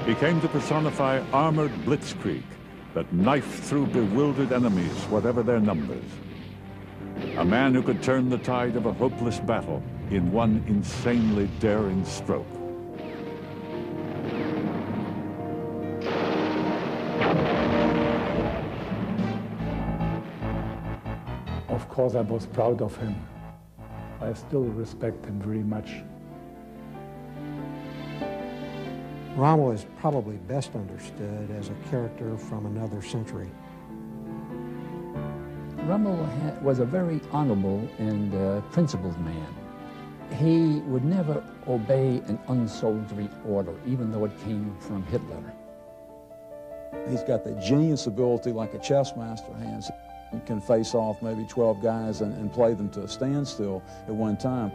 He came to personify armored blitzkrieg that knifed through bewildered enemies, whatever their numbers. A man who could turn the tide of a hopeless battle in one insanely daring stroke. Of course, I was proud of him. I still respect him very much. Rommel is probably best understood as a character from another century. Rommel was a very honorable and principled man. He would never obey an unsoldierly order, even though it came from Hitler. He's got the genius ability like a chess master has. He can face off maybe 12 guys and play them to a standstill at one time.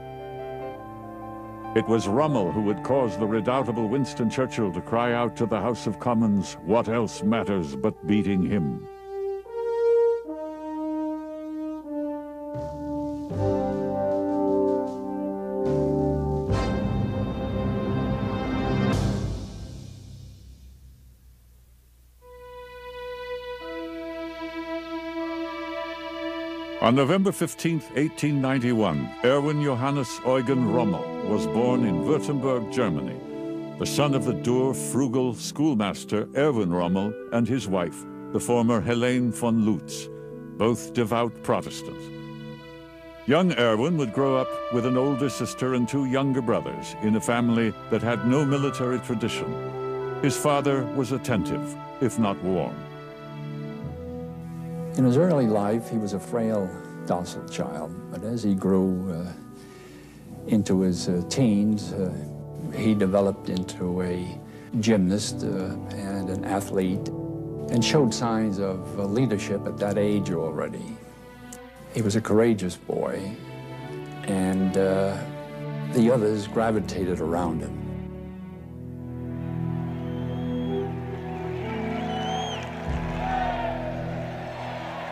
It was Rommel who would cause the redoubtable Winston Churchill to cry out to the House of Commons, "What else matters but beating him?" On November 15, 1891, Erwin Johannes Eugen Rommel was born in Württemberg, Germany, the son of the dour, frugal schoolmaster Erwin Rommel and his wife, the former Helene von Lutz, both devout Protestants. Young Erwin would grow up with an older sister and two younger brothers in a family that had no military tradition. His father was attentive, if not warm. In his early life, he was a frail, docile child, but as he grew into his teens, he developed into a gymnast and an athlete and showed signs of leadership at that age already. He was a courageous boy, and the others gravitated around him.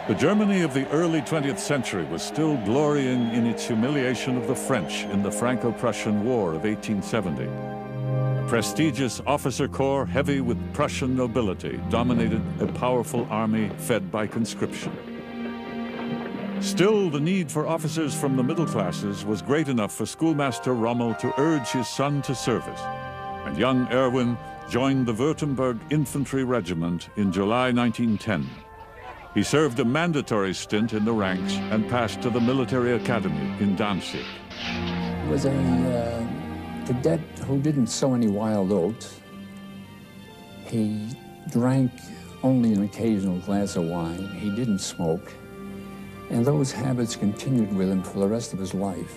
The Germany of the early 20th century was still glorying in its humiliation of the French in the Franco-Prussian War of 1870. A prestigious officer corps heavy with Prussian nobility dominated a powerful army fed by conscription. Still, the need for officers from the middle classes was great enough for schoolmaster Rommel to urge his son to service, and young Erwin joined the Württemberg Infantry Regiment in July 1910. He served a mandatory stint in the ranks and passed to the military academy in Danzig. He was a cadet who didn't sow any wild oats. He drank only an occasional glass of wine. He didn't smoke. And those habits continued with him for the rest of his life.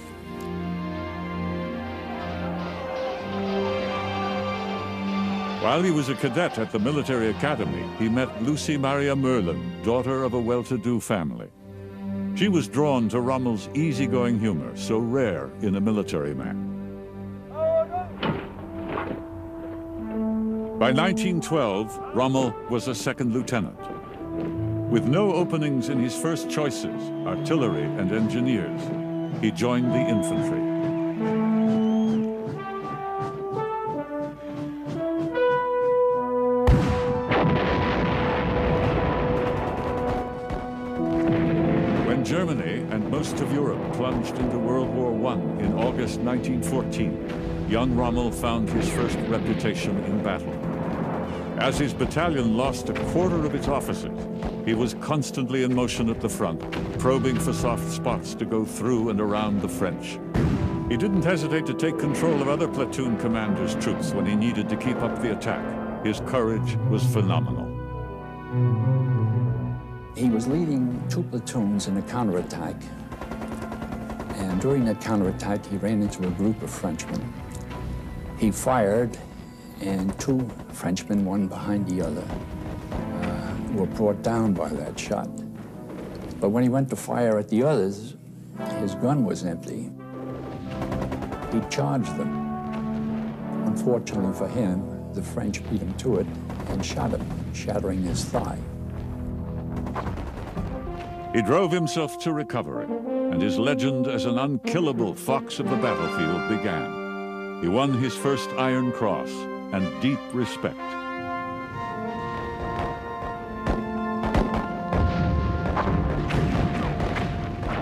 While he was a cadet at the military academy, he met Lucy Maria Merlin, daughter of a well-to-do family. She was drawn to Rommel's easygoing humor, so rare in a military man. By 1912, Rommel was a second lieutenant. With no openings in his first choices, artillery and engineers, he joined the infantry. Germany and most of Europe plunged into World War I in August 1914. Young Rommel found his first reputation in battle. As his battalion lost a quarter of its officers, he was constantly in motion at the front, probing for soft spots to go through and around the French. He didn't hesitate to take control of other platoon commanders' troops when he needed to keep up the attack. His courage was phenomenal. He was leading two platoons in a counterattack, and during that counterattack, he ran into a group of Frenchmen. He fired, and two Frenchmen, one behind the other, were brought down by that shot. But when he went to fire at the others, his gun was empty. He charged them. Unfortunately for him, the French beat him to it and shot him, shattering his thigh. He drove himself to recovery, and his legend as an unkillable fox of the battlefield began. He won his first Iron Cross and deep respect.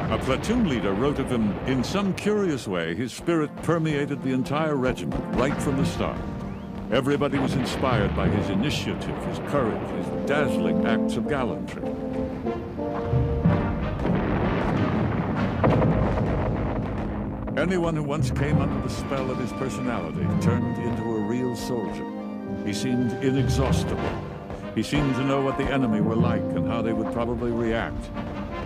A platoon leader wrote of him, "In some curious way, his spirit permeated the entire regiment right from the start. Everybody was inspired by his initiative, his courage, his dazzling acts of gallantry." Anyone who once came under the spell of his personality turned into a real soldier. He seemed inexhaustible. He seemed to know what the enemy were like and how they would probably react.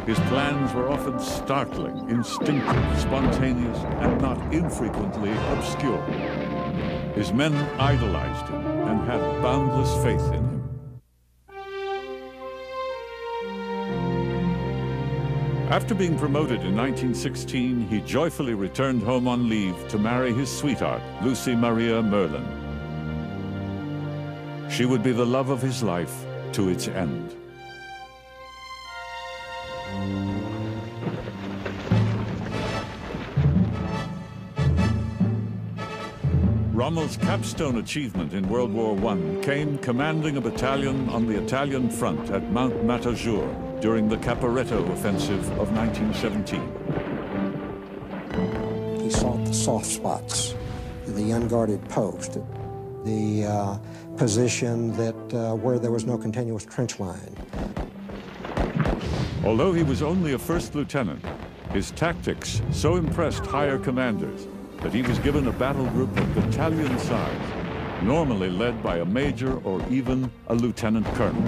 His plans were often startling, instinctive, spontaneous, and not infrequently obscure. His men idolized him and had boundless faith in him. After being promoted in 1916, he joyfully returned home on leave to marry his sweetheart, Lucy Maria Merlin. She would be the love of his life to its end. Rommel's capstone achievement in World War I came commanding a battalion on the Italian front at Mount Matajur during the Caporetto offensive of 1917. He sought the soft spots, the unguarded post, the position that where there was no continuous trench line. Although he was only a first lieutenant, his tactics so impressed higher commanders that he was given a battle group of battalion size, normally led by a major or even a lieutenant colonel.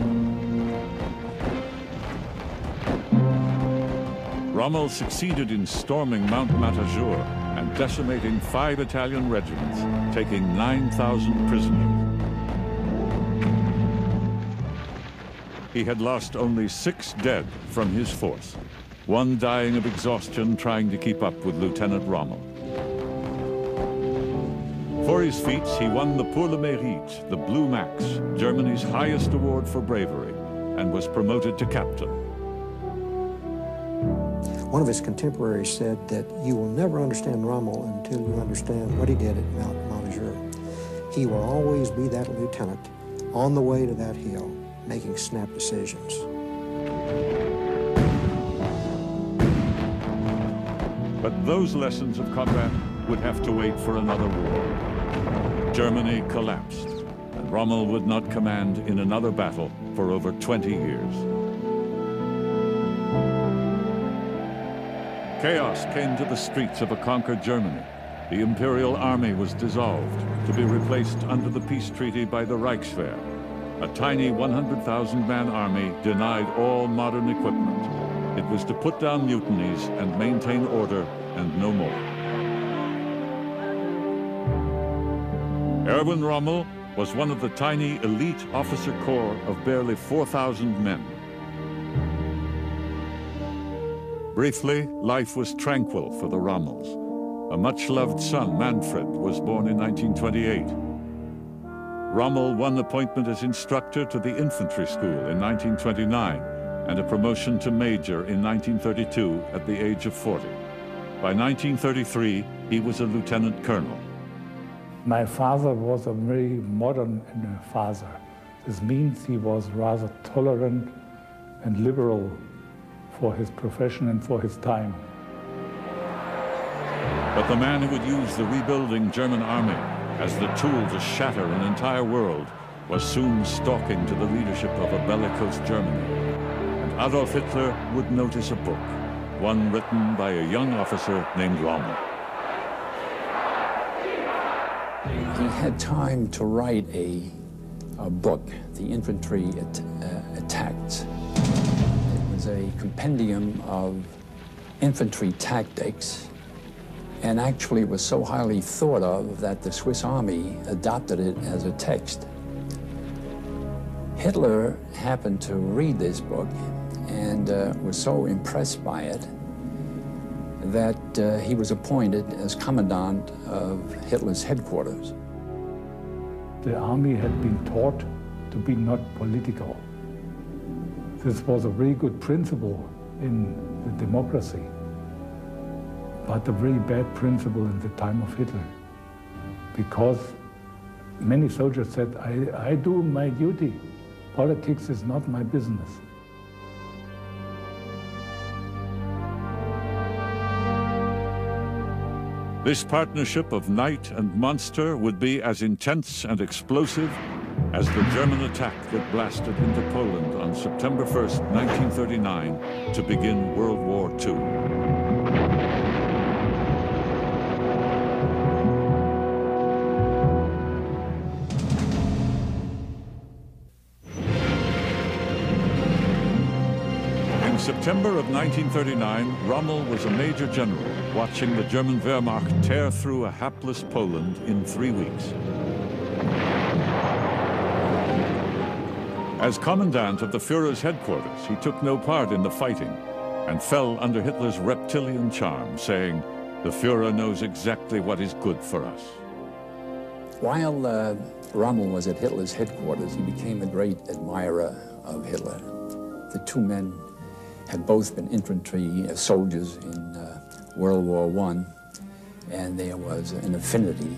Rommel succeeded in storming Mount Matajur and decimating 5 Italian regiments, taking 9,000 prisoners. He had lost only 6 dead from his force, one dying of exhaustion trying to keep up with Lieutenant Rommel. For his feats, he won the Pour le Mérite, the Blue Max, Germany's highest award for bravery, and was promoted to captain. One of his contemporaries said that you will never understand Rommel until you understand what he did at Mount Matajur. He will always be that lieutenant on the way to that hill, making snap decisions. But those lessons of combat would have to wait for another war. Germany collapsed, and Rommel would not command in another battle for over 20 years. Chaos came to the streets of a conquered Germany. The Imperial Army was dissolved, to be replaced under the peace treaty by the Reichswehr, a tiny 100,000-man army denied all modern equipment. It was to put down mutinies and maintain order and no more. Erwin Rommel was one of the tiny elite officer corps of barely 4,000 men. Briefly, life was tranquil for the Rommels. A much-loved son, Manfred, was born in 1928. Rommel won appointment as instructor to the infantry school in 1929 and a promotion to major in 1932 at the age of 40. By 1933, he was a lieutenant colonel. My father was a very modern father. This means he was rather tolerant and liberal for his profession and for his time. But the man who would use the rebuilding German army as the tool to shatter an entire world was soon stalking to the leadership of a bellicose Germany. And Adolf Hitler would notice a book, one written by a young officer named Rommel. He had time to write a book, the Infantry Attacks. It was a compendium of infantry tactics, and actually was so highly thought of that the Swiss Army adopted it as a text. Hitler happened to read this book and was so impressed by it that he was appointed as commandant of Hitler's headquarters. The army had been taught to be not political. This was a very good principle in the democracy, but a very bad principle in the time of Hitler, because Many soldiers said, I do my duty. Politics is not my business. This partnership of knight and monster would be as intense and explosive as the German attack that blasted into Poland on September 1st, 1939, to begin World War II. In September of 1939, Rommel was a major general watching the German Wehrmacht tear through a hapless Poland in 3 weeks. As commandant of the Führer's headquarters, he took no part in the fighting and fell under Hitler's reptilian charm, saying, "The Führer knows exactly what is good for us." While Rommel was at Hitler's headquarters, he became a great admirer of Hitler. The two men had both been infantry soldiers in World War I, and there was an affinity.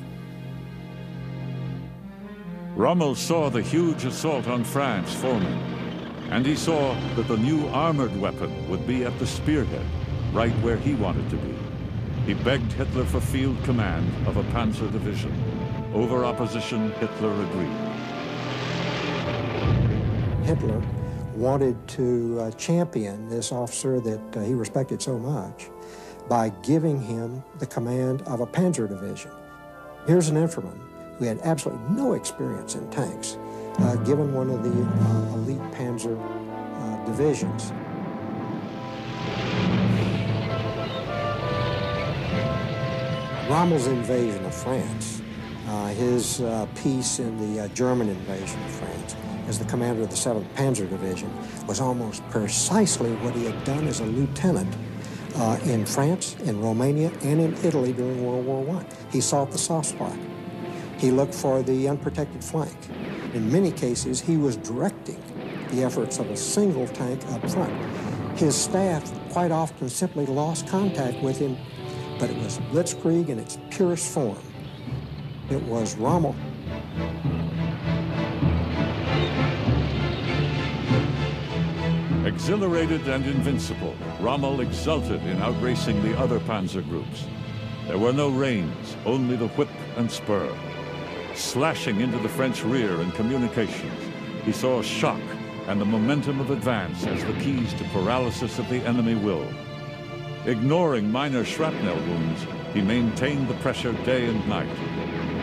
Rommel saw the huge assault on France forming, and he saw that the new armored weapon would be at the spearhead, right where he wanted to be. He begged Hitler for field command of a Panzer Division. Over opposition, Hitler agreed. Hitler wanted to champion this officer that he respected so much by giving him the command of a Panzer Division. Here's an infantryman who had absolutely no experience in tanks, given one of the elite Panzer divisions. Rommel's invasion of France, his peace in the German invasion of France as the commander of the 7th Panzer Division, was almost precisely what he had done as a lieutenant in France, in Romania, and in Italy during World War I. He sought the soft spot. He looked for the unprotected flank. In many cases, he was directing the efforts of a single tank up front. His staff quite often simply lost contact with him, but it was blitzkrieg in its purest form. It was Rommel. Exhilarated and invincible, Rommel exulted in outracing the other panzer groups. There were no reins, only the whip and spur. Slashing into the French rear and communications, he saw shock and the momentum of advance as the keys to paralysis of the enemy will. Ignoring minor shrapnel wounds, he maintained the pressure day and night.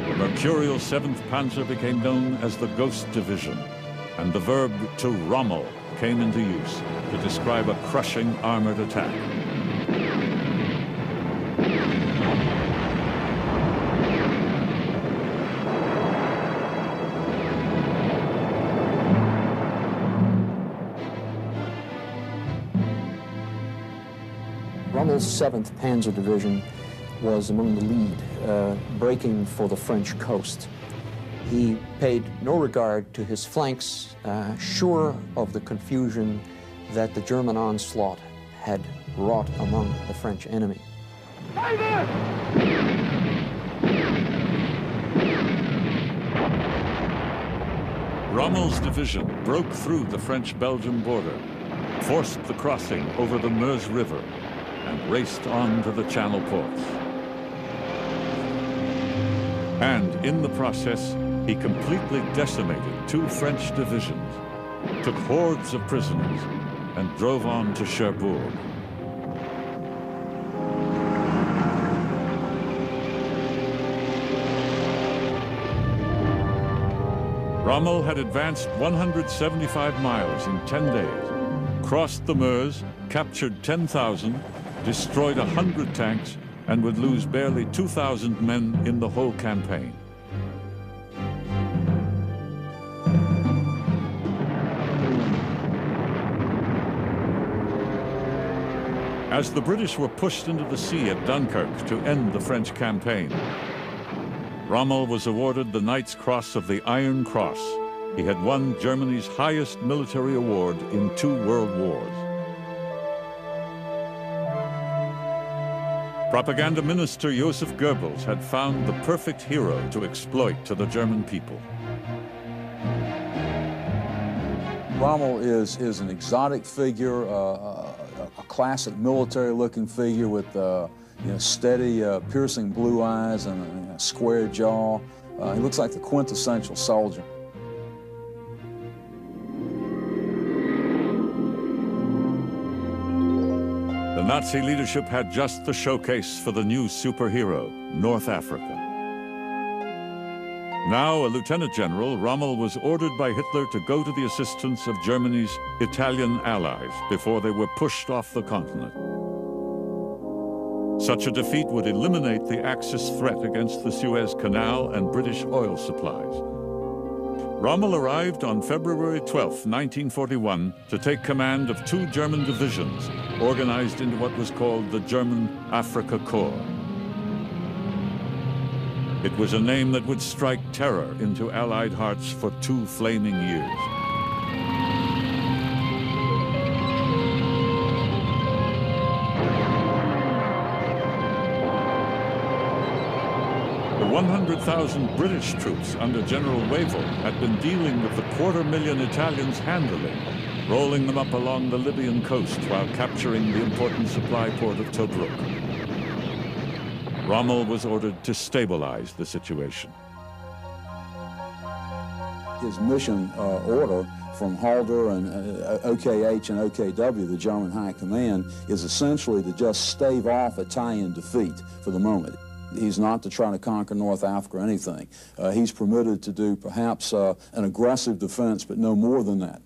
The mercurial 7th Panzer became known as the Ghost Division, and the verb to Rommel came into use to describe a crushing armored attack. Rommel's 7th Panzer Division was among the lead, breaking for the French coast. He paid no regard to his flanks, sure of the confusion that the German onslaught had wrought among the French enemy. Rommel's division broke through the French-Belgian border, forced the crossing over the Meuse River, and raced on to the Channel ports. And in the process, he completely decimated 2 French divisions, took hordes of prisoners, and drove on to Cherbourg. Rommel had advanced 175 miles in 10 days, crossed the Meuse, captured 10,000, destroyed 100 tanks, and would lose barely 2,000 men in the whole campaign. As the British were pushed into the sea at Dunkirk to end the French campaign, Rommel was awarded the Knight's Cross of the Iron Cross. He had won Germany's highest military award in 2 world wars. Propaganda minister Joseph Goebbels had found the perfect hero to exploit to the German people. Rommel is an exotic figure, a classic military-looking figure with steady, piercing blue eyes and a square jaw. He looks like the quintessential soldier. The Nazi leadership had just the showcase for the new superhero, North Africa. Now a lieutenant general, Rommel was ordered by Hitler to go to the assistance of Germany's Italian allies before they were pushed off the continent. Such a defeat would eliminate the Axis threat against the Suez Canal and British oil supplies. Rommel arrived on February 12, 1941, to take command of 2 German divisions organized into what was called the German Africa Corps. It was a name that would strike terror into Allied hearts for 2 flaming years. The 100,000 British troops under General Wavell had been dealing with the 250,000 Italians handily, rolling them up along the Libyan coast while capturing the important supply port of Tobruk. Rommel was ordered to stabilize the situation. His mission order from Halder and OKH and OKW, the German High Command, is essentially to just stave off Italian defeat for the moment. He's not to try to conquer North Africa or anything. He's permitted to do perhaps an aggressive defense, but no more than that.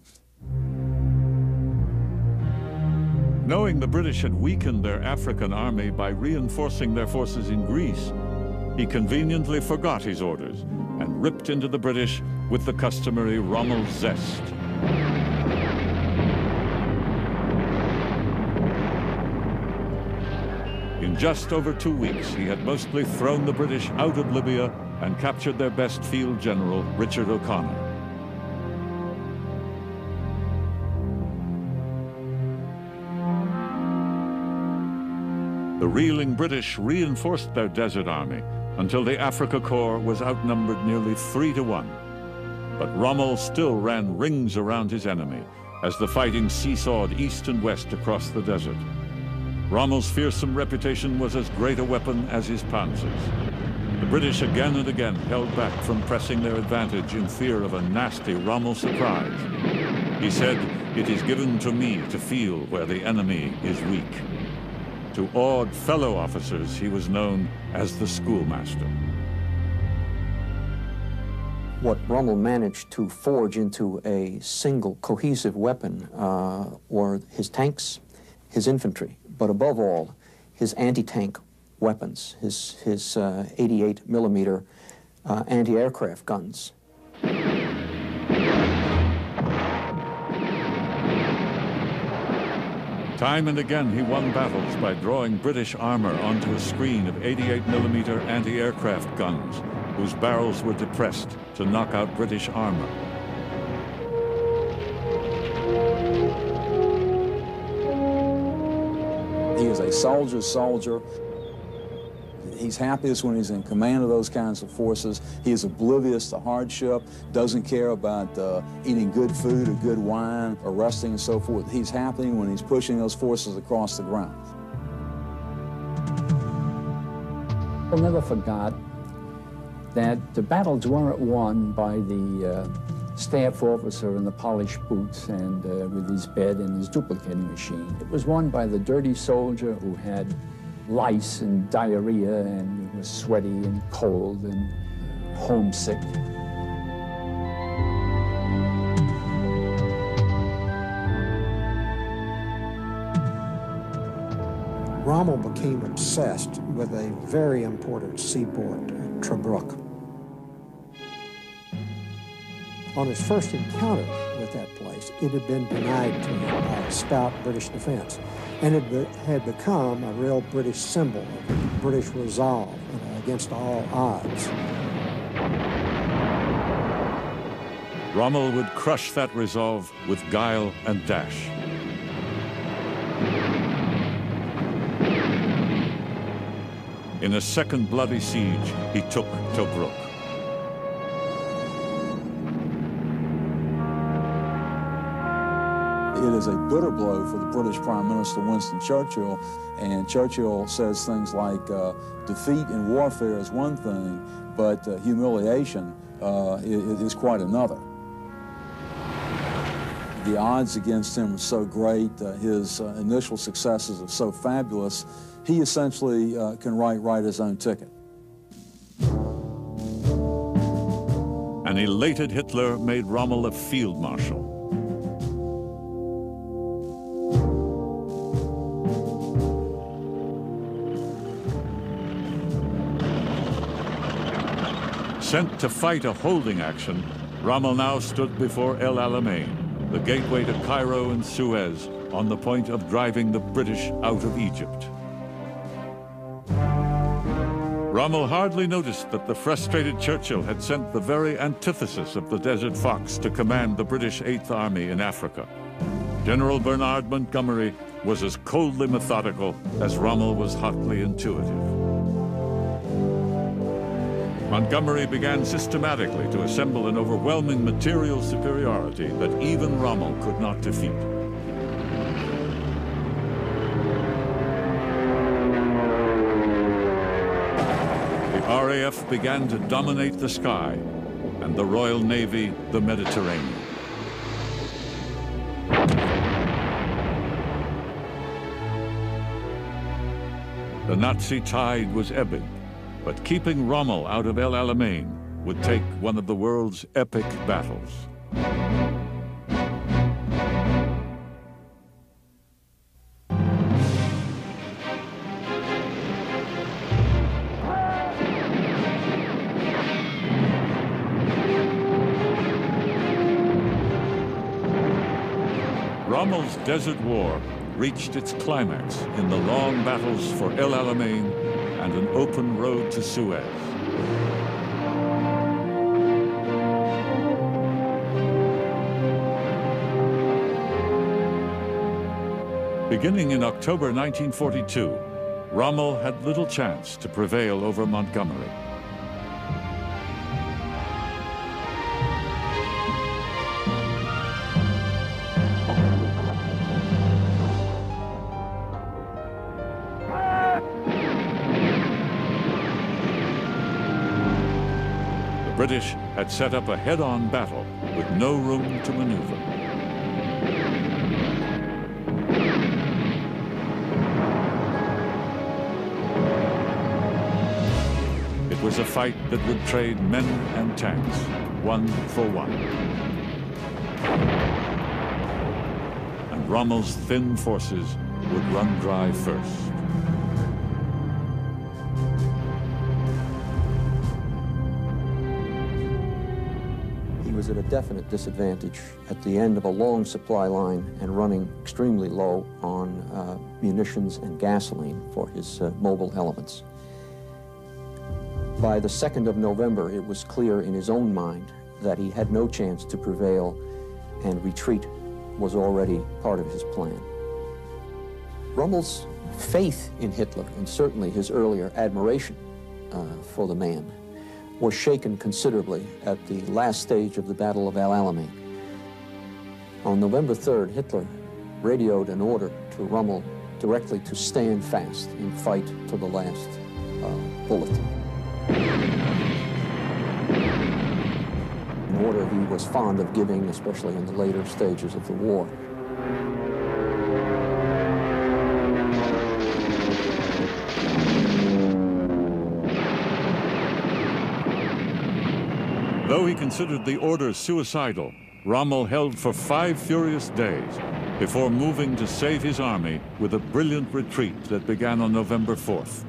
Knowing the British had weakened their African army by reinforcing their forces in Greece, he conveniently forgot his orders and ripped into the British with the customary Rommel zest. In just over 2 weeks, he had mostly thrown the British out of Libya and captured their best field general, Richard O'Connor. The reeling British reinforced their desert army until the Africa Corps was outnumbered nearly 3 to 1. But Rommel still ran rings around his enemy as the fighting seesawed east and west across the desert. Rommel's fearsome reputation was as great a weapon as his panzers. The British again and again held back from pressing their advantage in fear of a nasty Rommel surprise. He said, "It is given to me to feel where the enemy is weak." To awed fellow officers, he was known as the schoolmaster. What Rommel managed to forge into a single cohesive weapon were his tanks, his infantry, but above all, his anti-tank weapons, his 88 millimeter anti-aircraft guns. Time and again, he won battles by drawing British armor onto a screen of 88 millimeter anti-aircraft guns, whose barrels were depressed to knock out British armor. He is a soldier's soldier. He's happiest when he's in command of those kinds of forces. He is oblivious to hardship, doesn't care about eating good food or good wine or resting and so forth. He's happy when he's pushing those forces across the ground. I never forgot that the battles weren't won by the staff officer in the polished boots and with his bed and his duplicating machine. It was won by the dirty soldier who had lice and diarrhea and was sweaty and cold and homesick. Rommel became obsessed with a very important seaport, Tobruk. On his first encounter with that place, it had been denied to him by a stout British defense, and it had become a real British symbol of British resolve against all odds. Rommel would crush that resolve with guile and dash. In a second bloody siege, he took Tobruk. It is a bitter blow for the British Prime Minister Winston Churchill, and Churchill says things like, defeat in warfare is one thing, but humiliation is quite another. The odds against him are so great, his initial successes are so fabulous, he essentially can write his own ticket. An elated Hitler made Rommel a field marshal. Sent to fight a holding action, Rommel now stood before El Alamein, the gateway to Cairo and Suez, on the point of driving the British out of Egypt. Rommel hardly noticed that the frustrated Churchill had sent the very antithesis of the Desert Fox to command the British Eighth Army in Africa. General Bernard Montgomery was as coldly methodical as Rommel was hotly intuitive. Montgomery began systematically to assemble an overwhelming material superiority that even Rommel could not defeat. The RAF began to dominate the sky, and the Royal Navy the Mediterranean. The Nazi tide was ebbing, but keeping Rommel out of El Alamein would take one of the world's epic battles. Rommel's Desert War reached its climax in the long battles for El Alamein and an open road to Suez. Beginning in October 1942, Rommel had little chance to prevail over Montgomery. The British had set up a head-on battle with no room to maneuver. It was a fight that would trade men and tanks, one for one. And Rommel's thin forces would run dry first. He was at a definite disadvantage at the end of a long supply line and running extremely low on munitions and gasoline for his mobile elements. By the 2nd of November, it was clear in his own mind that he had no chance to prevail, and retreat was already part of his plan. Rommel's faith in Hitler, and certainly his earlier admiration for the man, was shaken considerably at the last stage of the Battle of El Alamein. On November 3rd, Hitler radioed an order to Rommel directly to stand fast and fight to the last bullet. An order he was fond of giving, especially in the later stages of the war. Though he considered the order suicidal, Rommel held for 5 furious days before moving to save his army with a brilliant retreat that began on November 4th.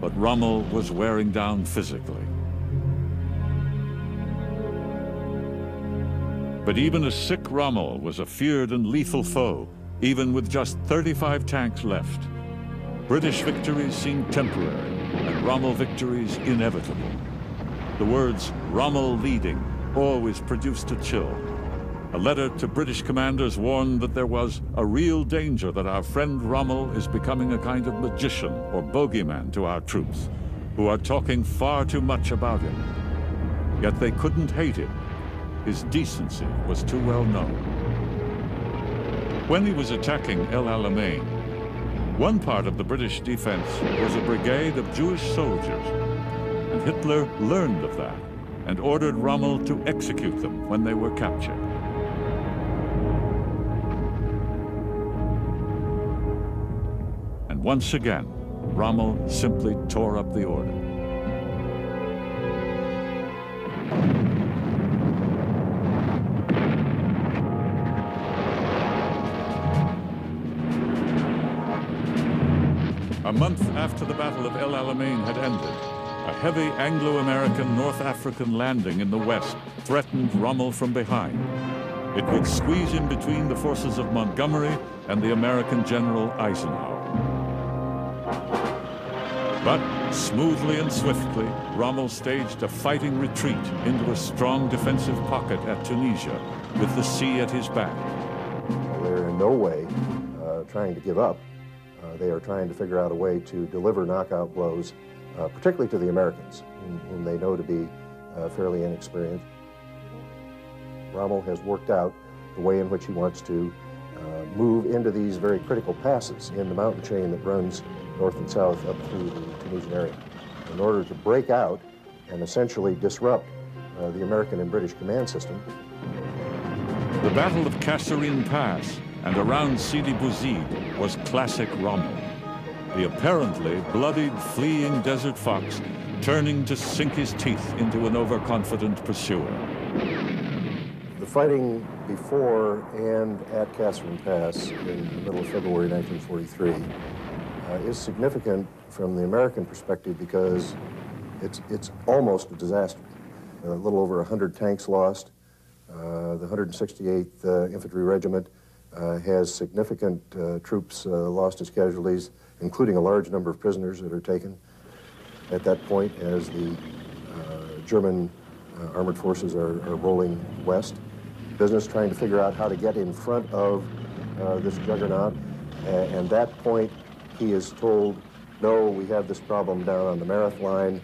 But Rommel was wearing down physically. But even a sick Rommel was a feared and lethal foe, even with just 35 tanks left. British victories seemed temporary, and Rommel victories inevitable. The words "Rommel leading" always produced a chill. A letter to British commanders warned that there was a real danger that our friend Rommel is becoming a kind of magician or bogeyman to our troops, who are talking far too much about him. Yet they couldn't hate him. His decency was too well known. When he was attacking El Alamein, one part of the British defense was a brigade of Jewish soldiers, and Hitler learned of that and ordered Rommel to execute them when they were captured. And once again, Rommel simply tore up the order. A month after the Battle of El Alamein had ended, a heavy Anglo-American North African landing in the west threatened Rommel from behind. It would squeeze in between the forces of Montgomery and the American General Eisenhower. But smoothly and swiftly, Rommel staged a fighting retreat into a strong defensive pocket at Tunisia, with the sea at his back. They're in no way trying to give up. They are trying to figure out a way to deliver knockout blows, particularly to the Americans, whom they know to be fairly inexperienced. Rommel has worked out the way in which he wants to move into these very critical passes in the mountain chain that runs north and south up through the Tunisian area, in order to break out and essentially disrupt the American and British command system. The Battle of Kasserine Pass and around Sidi Bouzid was classic Rommel, the apparently bloodied, fleeing desert fox turning to sink his teeth into an overconfident pursuer. The fighting before and at Kasserine Pass in the middle of February 1943 is significant from the American perspective because it's almost a disaster. A little over 100 tanks lost. The 168th Infantry Regiment has significant troops lost as casualties, including a large number of prisoners that are taken at that point as the German armored forces are rolling west. Business trying to figure out how to get in front of this juggernaut. And that point, he is told, no, we have this problem down on the Mareth line.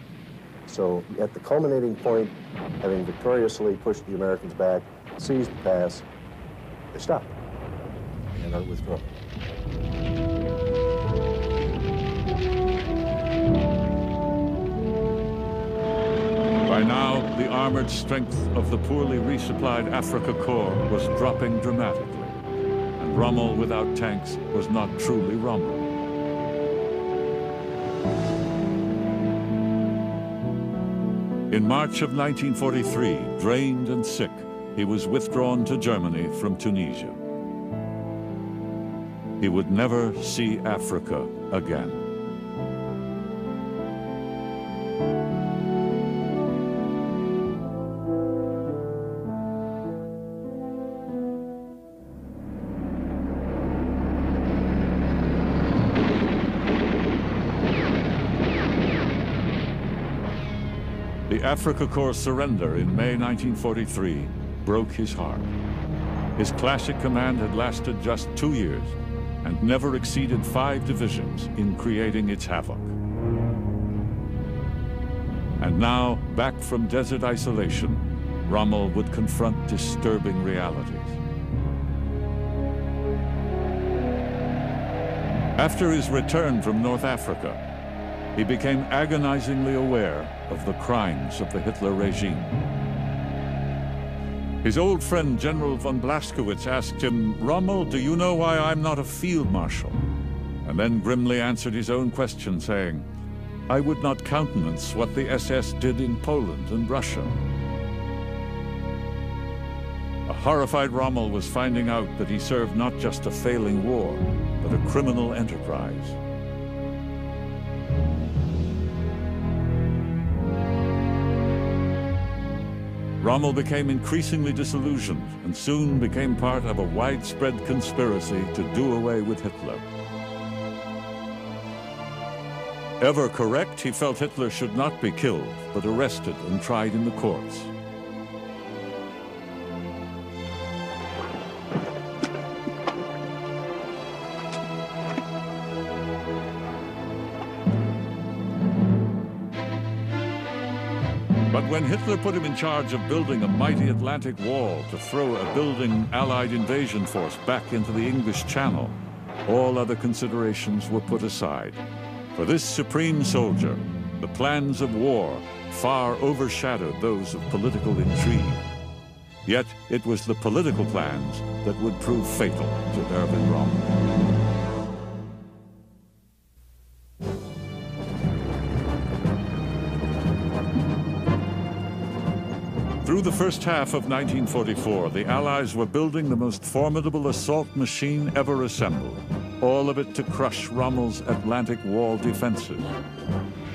So at the culminating point, having victoriously pushed the Americans back, seized the pass, they stop and are withdrawn. By now, the armored strength of the poorly resupplied Afrika Korps was dropping dramatically, and Rommel without tanks was not truly Rommel. In March of 1943, drained and sick, he was withdrawn to Germany from Tunisia. He would never see Africa again. The Afrika Korps surrender in May 1943 broke his heart. His classic command had lasted just 2 years and never exceeded 5 divisions in creating its havoc. And now, back from desert isolation, Rommel would confront disturbing realities. After his return from North Africa, he became agonizingly aware of the crimes of the Hitler regime. His old friend, General von Blaskowitz, asked him, "Rommel, do you know why I'm not a field marshal?" And then grimly answered his own question, saying, "I would not countenance what the SS did in Poland and Russia." A horrified Rommel was finding out that he served not just a failing war, but a criminal enterprise. Rommel became increasingly disillusioned and soon became part of a widespread conspiracy to do away with Hitler. Ever correct, he felt Hitler should not be killed, but arrested and tried in the courts. But when Hitler put him in charge of building a mighty Atlantic wall to throw a building Allied invasion force back into the English Channel, all other considerations were put aside. For this supreme soldier, the plans of war far overshadowed those of political intrigue. Yet it was the political plans that would prove fatal to Erwin Rommel. Through the first half of 1944, the Allies were building the most formidable assault machine ever assembled, all of it to crush Rommel's Atlantic Wall defenses.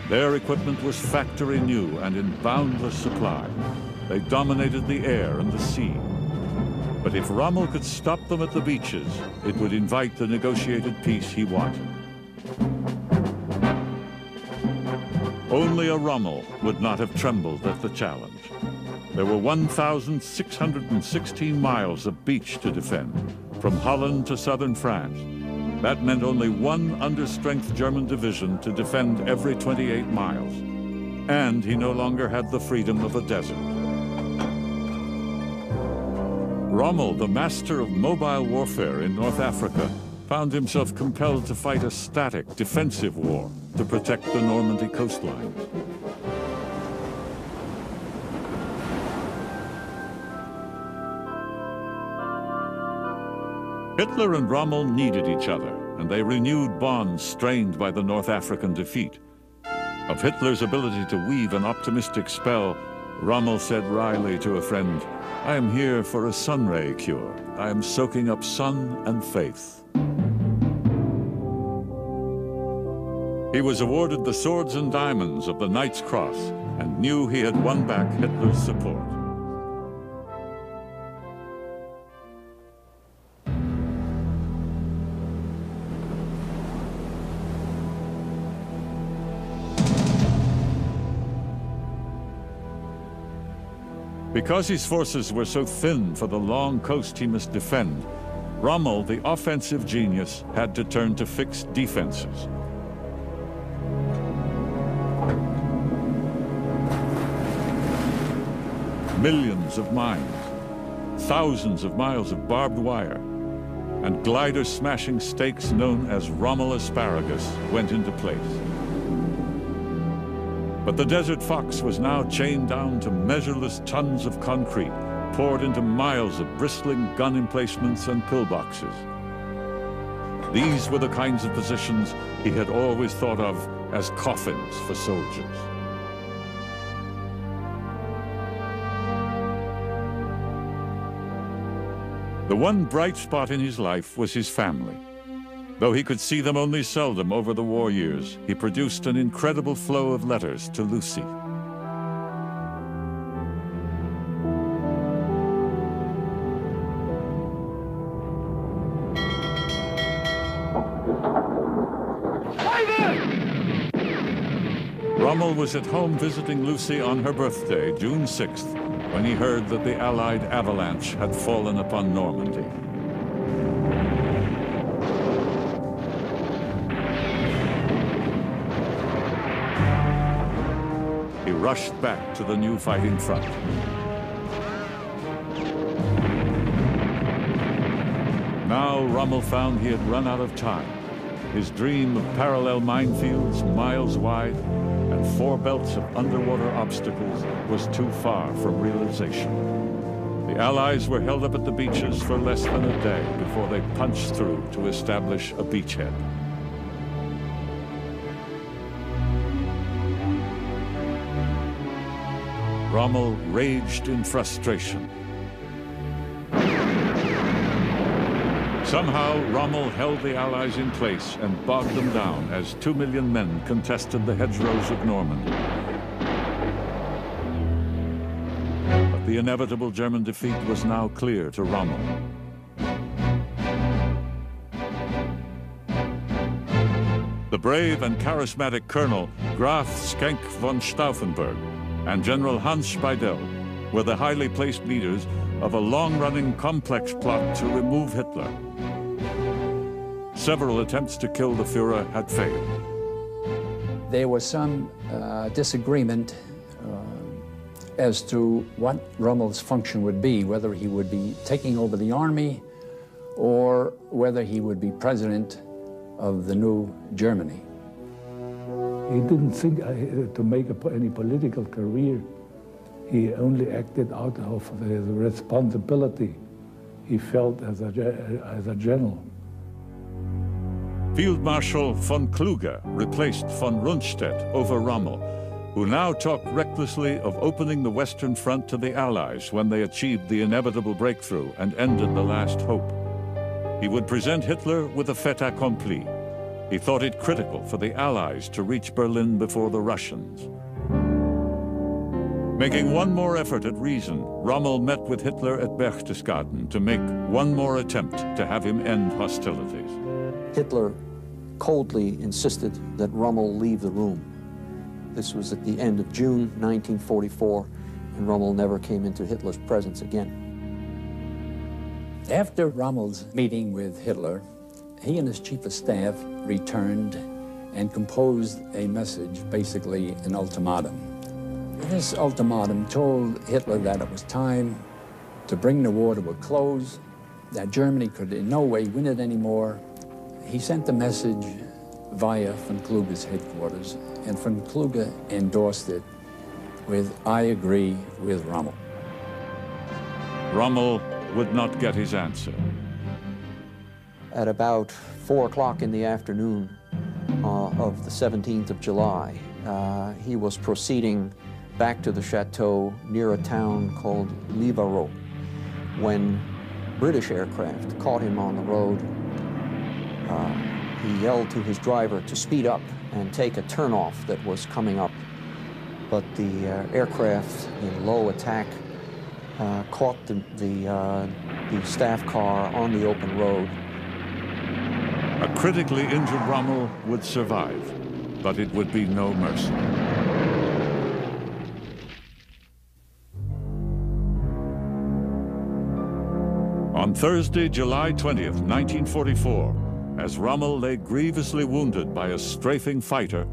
Their equipment was factory new and in boundless supply. They dominated the air and the sea. But if Rommel could stop them at the beaches, it would invite the negotiated peace he wanted. Only a Rommel would not have trembled at the challenge. There were 1,616 miles of beach to defend, from Holland to southern France. That meant only one understrength German division to defend every 28 miles. And he no longer had the freedom of a desert. Rommel, the master of mobile warfare in North Africa, found himself compelled to fight a static, defensive war to protect the Normandy coastline. Hitler and Rommel needed each other, and they renewed bonds strained by the North African defeat. Of Hitler's ability to weave an optimistic spell, Rommel said wryly to a friend, "I am here for a sunray cure. I am soaking up sun and faith." He was awarded the Swords and Diamonds of the Knight's Cross and knew he had won back Hitler's support. Because his forces were so thin for the long coast he must defend, Rommel, the offensive genius, had to turn to fixed defenses. Millions of mines, thousands of miles of barbed wire, and glider-smashing stakes known as Rommel asparagus went into place. But the Desert Fox was now chained down to measureless tons of concrete, poured into miles of bristling gun emplacements and pillboxes. These were the kinds of positions he had always thought of as coffins for soldiers. The one bright spot in his life was his family. Though he could see them only seldom over the war years, he produced an incredible flow of letters to Lucy. Rommel was at home visiting Lucy on her birthday, June 6th, when he heard that the Allied avalanche had fallen upon Normandy. He rushed back to the new fighting front. Now Rommel found he had run out of time. His dream of parallel minefields miles wide and 4 belts of underwater obstacles was too far from realization. The Allies were held up at the beaches for less than a day before they punched through to establish a beachhead. Rommel raged in frustration. Somehow, Rommel held the Allies in place and bogged them down as 2 million men contested the hedgerows of Normandy. But the inevitable German defeat was now clear to Rommel. The brave and charismatic Colonel Graf Schenk von Stauffenberg and General Hans Speidel were the highly placed leaders of a long-running complex plot to remove Hitler. Several attempts to kill the Führer had failed. There was some disagreement as to what Rommel's function would be, whether he would be taking over the army or whether he would be president of the new Germany. He didn't think to make any political career. He only acted out of the responsibility he felt as a general. Field Marshal von Kluge replaced von Rundstedt over Rommel, who now talked recklessly of opening the Western Front to the Allies when they achieved the inevitable breakthrough and ended the last hope. He would present Hitler with a fait accompli. He thought it critical for the Allies to reach Berlin before the Russians. Making one more effort at reason, Rommel met with Hitler at Berchtesgaden to make one more attempt to have him end hostilities. Hitler coldly insisted that Rommel leave the room. This was at the end of June 1944, and Rommel never came into Hitler's presence again. After Rommel's meeting with Hitler, he and his chief of staff returned and composed a message, basically an ultimatum. This ultimatum told Hitler that it was time to bring the war to a close, that Germany could in no way win it anymore. He sent the message via von Kluge's headquarters, and von Kluge endorsed it with, "I agree with Rommel." Rommel would not get his answer. At about 4 o'clock in the afternoon of the 17th of July, he was proceeding back to the chateau near a town called Livarot when British aircraft caught him on the road. He yelled to his driver to speed up and take a turnoff that was coming up. But the aircraft in low attack caught the staff car on the open road. A critically injured Rommel would survive, but it would be no mercy. On Thursday, July 20th, 1944, as Rommel lay grievously wounded by a strafing fighter,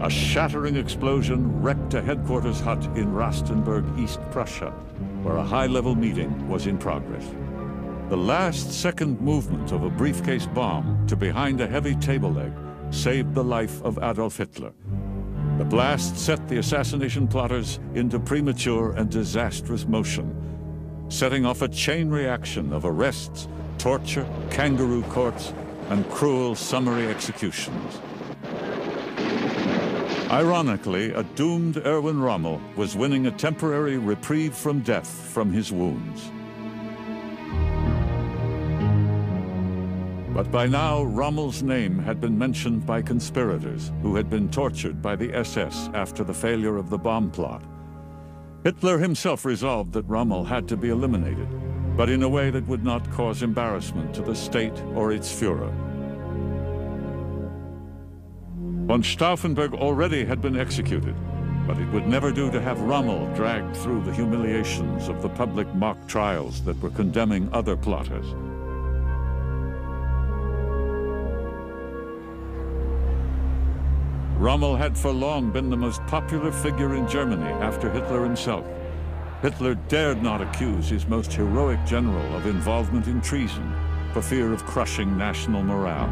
a shattering explosion wrecked a headquarters hut in Rastenburg, East Prussia, where a high-level meeting was in progress. The last second movement of a briefcase bomb to behind a heavy table leg saved the life of Adolf Hitler. The blast set the assassination plotters into premature and disastrous motion, setting off a chain reaction of arrests, torture, kangaroo courts, and cruel summary executions. Ironically, a doomed Erwin Rommel was winning a temporary reprieve from death from his wounds. But by now, Rommel's name had been mentioned by conspirators who had been tortured by the SS after the failure of the bomb plot. Hitler himself resolved that Rommel had to be eliminated, but in a way that would not cause embarrassment to the state or its Führer. Von Stauffenberg already had been executed, but it would never do to have Rommel dragged through the humiliations of the public mock trials that were condemning other plotters. Rommel had for long been the most popular figure in Germany after Hitler himself. Hitler dared not accuse his most heroic general of involvement in treason for fear of crushing national morale.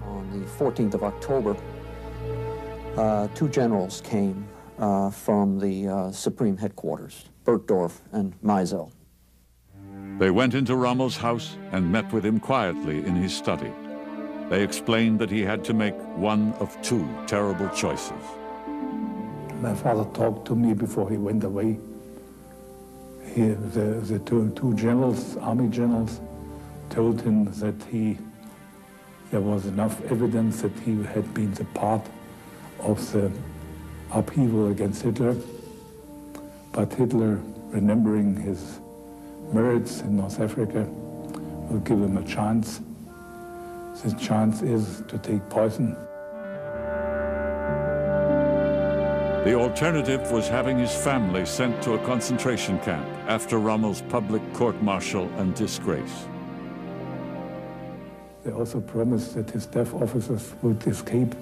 On the 14th of October, 2 generals came from the Supreme Headquarters, Bergdorf and Meisel. They went into Rommel's house and met with him quietly in his study. They explained that he had to make one of 2 terrible choices. My father talked to me before he went away. The two generals, army generals, told him that there was enough evidence that he had been the part of the upheaval against Hitler. But Hitler, remembering his merits in North Africa, will give him a chance. The chance is to take poison. The alternative was having his family sent to a concentration camp after Rommel's public court-martial and disgrace. They also promised that his staff officers would escape,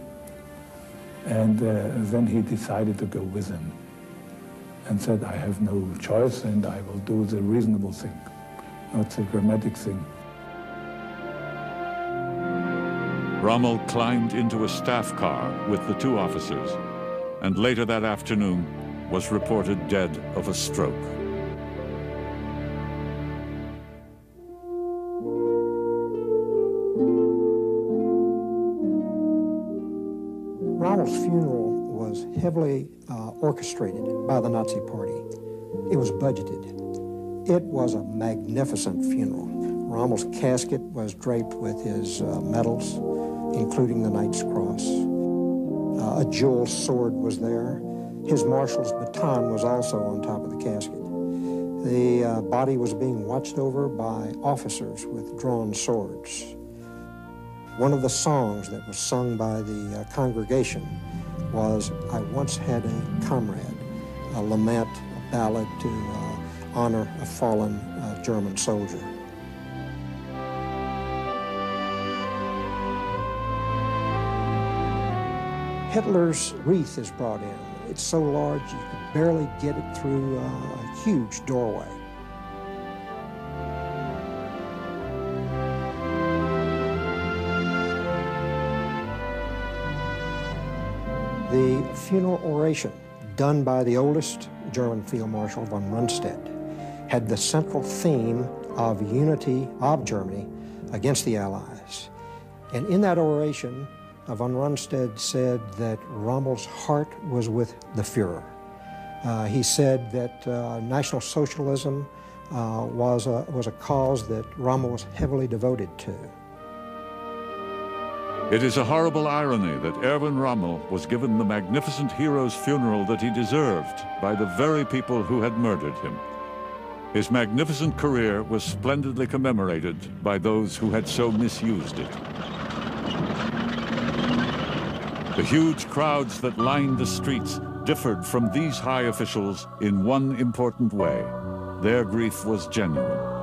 and then he decided to go with them and said, I have no choice and I will do the reasonable thing, not the dramatic thing. Rommel climbed into a staff car with the two officers, and later that afternoon was reported dead of a stroke. Rommel's funeral was heavily orchestrated by the Nazi Party. It was budgeted. It was a magnificent funeral. Rommel's casket was draped with his medals, including the Knight's Cross. A jeweled sword was there. His marshal's baton was also on top of the casket. The body was being watched over by officers with drawn swords. One of the songs that was sung by the congregation was, I once had a comrade, a lament, a ballad to honor a fallen German soldier. Hitler's wreath is brought in. It's so large you could barely get it through a huge doorway. The funeral oration, done by the oldest German Field Marshal von Rundstedt, had the central theme of unity of Germany against the Allies. And in that oration, von Rundstedt said that Rommel's heart was with the Fuhrer. He said that National Socialism was a cause that Rommel was heavily devoted to. It is a horrible irony that Erwin Rommel was given the magnificent hero's funeral that he deserved by the very people who had murdered him. His magnificent career was splendidly commemorated by those who had so misused it. The huge crowds that lined the streets differed from these high officials in one important way. Their grief was genuine.